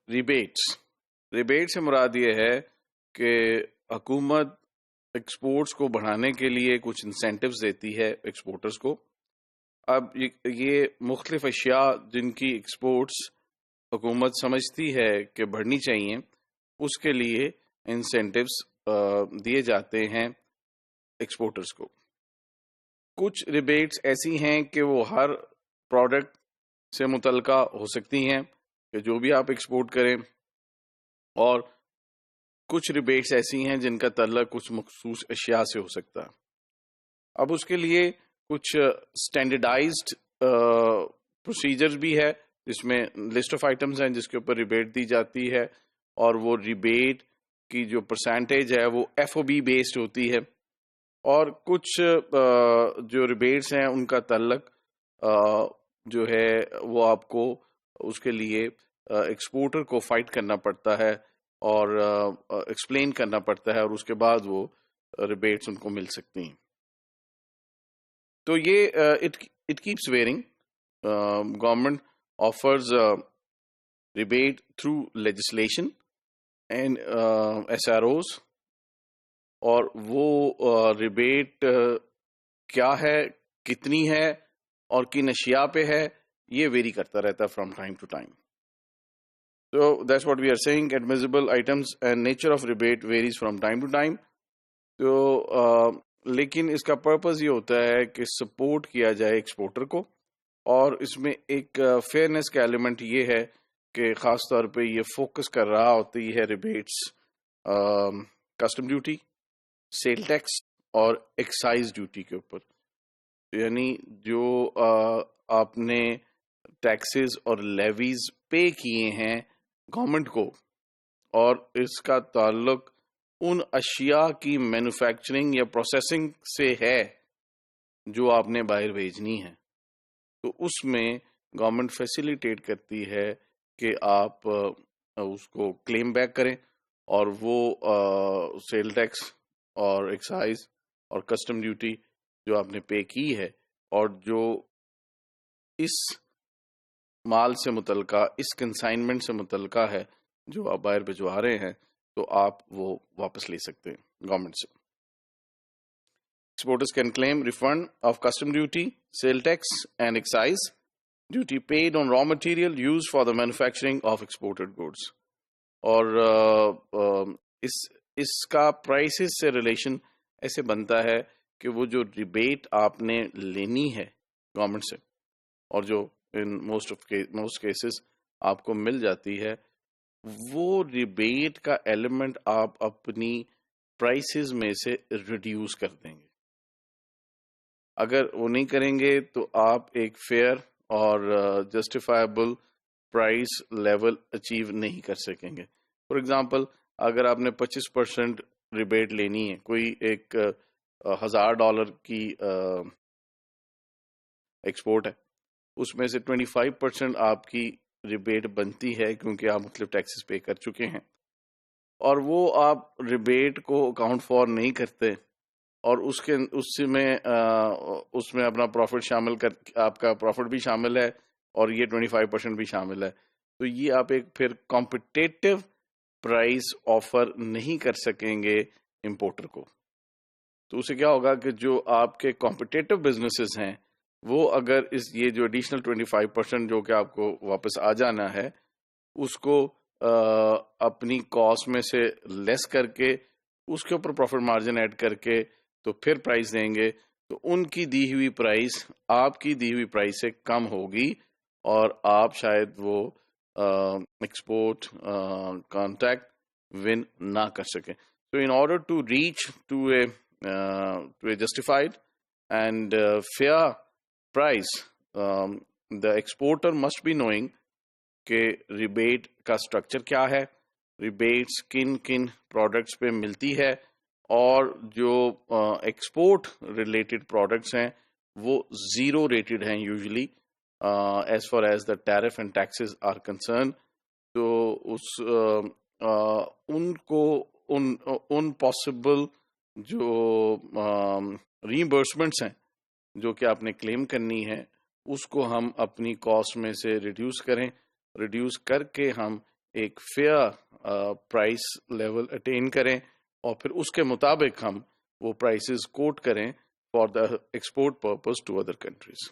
Rebate سے مراد یہ ہے کہ حکومت ایکسپورٹس کو بڑھانے کے لیے کچھ انسینٹیوز دیتی ہے ایکسپورٹرز کو. اب یہ مختلف اشیاء جن کی ایکسپورٹس حکومت سمجھتی ہے کہ بڑھنی چاہیے، اس کے لیے انسینٹیوز دیے جاتے ہیں ایکسپورٹرز کو. کچھ ریبیٹس ایسی ہیں کہ وہ ہر پروڈکٹ سے متعلقہ ہو سکتی ہیں کہ جو بھی آپ ایکسپورٹ کریں، اور کچھ ریبیٹس ایسی ہیں جن کا تعلق کچھ مخصوص اشیاء سے ہو سکتا ہے. اب اس کے لیے کچھ اسٹینڈرڈائزڈ پروسیجرز بھی ہے، جس میں لسٹ آف آئٹمز ہیں جس کے اوپر ریبیٹ دی جاتی ہے، اور وہ ریبیٹ کی جو پرسنٹیج ہے وہ ایف او بی بیسڈ ہوتی ہے. اور کچھ جو ریبیٹس ہیں ان کا تعلق جو ہے وہ آپ کو اس کے لیے ایکسپورٹر کو فائٹ کرنا پڑتا ہے اور ایکسپلین کرنا پڑتا ہے، اور اس کے بعد وہ ریبیٹس ان کو مل سکتی ہیں. تو یہ it keeps varying. Government offers rebate through legislation and SROs. اور وہ ریبیٹ کیا ہے، کتنی ہے اور کن اشیاء پہ ہے، یہ ویری کرتا رہتا ہے from time to time. So that's what we are saying. Admissible items and nature of rebate varies from time to time. تو لیکن اس کا پرپز یہ ہوتا ہے کہ سپورٹ کیا جائے ایکسپورٹر کو، اور اس میں ایک فیئرنیس کا ایلیمنٹ یہ ہے کہ خاص طور پہ یہ فوکس کر رہا ہوتی ہے rebates custom duty, sale tax اور ایکسائز ڈیوٹی کے اوپر. یعنی جو آپ نے ٹیکسز اور لیویز پے کیے ہیں گورنمنٹ کو، اور اس کا تعلق ان اشیاء کی مینوفیکچرنگ یا پروسیسنگ سے ہے جو آپ نے باہر بھیجنی ہے، تو اس میں گورنمنٹ فیسیلیٹیٹ کرتی ہے کہ آپ اس کو کلیم بیک کریں، اور وہ سیل ٹیکس اور ایکسائز اور کسٹم ڈیوٹی جو آپ نے پے کی ہے اور جو اس مال سے متعلقہ، اس کنسائنمنٹ سے متعلقہ ہے جو آپ باہر بھجوا رہے ہیں، تو آپ وہ واپس لے سکتے ہیں گورنمنٹ سے. Exporters can claim refund of custom duty, sale tax and excise duty paid on raw material used for the manufacturing of exported goods. اور اس کا پرائسز سے ریلیشن ایسے بنتا ہے کہ وہ جو ریبیٹ آپ نے لینی ہے گورنمنٹ سے، اور جو ان موسٹ کیسز آپ کو مل جاتی ہے، وہ ریبیٹ کا ایلیمنٹ آپ اپنی پرائسز میں سے ریڈیوس کر دیں گے. اگر وہ نہیں کریں گے تو آپ ایک فیئر اور جسٹیفائبل پرائس لیول اچیو نہیں کر سکیں گے. فار ایگزامپل، اگر آپ نے 25% ریبیٹ لینی ہے، کوئی ایک $1000 کی ایکسپورٹ ہے، اس میں سے 25% آپ کی ریبیٹ بنتی ہے کیونکہ آپ مختلف ٹیکسز پے کر چکے ہیں، اور وہ آپ ریبیٹ کو اکاؤنٹ فار نہیں کرتے، اور اس میں اپنا پروفٹ شامل کر، آپ کا پروفٹ بھی شامل ہے اور یہ 25% بھی شامل ہے، تو یہ آپ ایک پھر کمپٹیٹو پرائس آفر نہیں کر سکیں گے امپورٹر کو. تو اسے کیا ہوگا کہ جو آپ کے کمپٹیٹو بزنسز ہیں وہ اگر یہ جو ایڈیشنل 25% جو کہ آپ کو واپس آ جانا ہے، اس کو اپنی کاسٹ میں سے لیس کر کے اس کے اوپر پروفٹ مارجن ایڈ کر کے تو پھر پرائس دیں گے، تو ان کی دی ہوئی پرائس آپ کی دی ہوئی پرائس سے کم ہوگی، اور آپ شاید وہ ایکسپورٹ کانٹیکٹ ون نہ کر سکیں. So in order to reach to a justified and fair price, the exporter must be knowing کہ ریبیٹ کا سٹرکچر کیا ہے، ریبیٹس کن کن پروڈکٹس پہ ملتی ہے، اور جو ایکسپورٹ ریلیٹڈ پروڈکٹس ہیں وہ زیرو ریٹڈ ہیں usually as far as the tariff and taxes are concern. تو ان کو ان پاسبل جو ریمبرسمنٹس ہیں جو کہ آپ نے کلیم کرنی ہے، اس کو ہم اپنی کاسٹ میں سے ریڈیوس کر کے ہم ایک فیئر پرائس لیول اٹین کریں اور پھر اس کے مطابق ہم وہ پرائسز کوٹ کریں for the export purpose to other countries.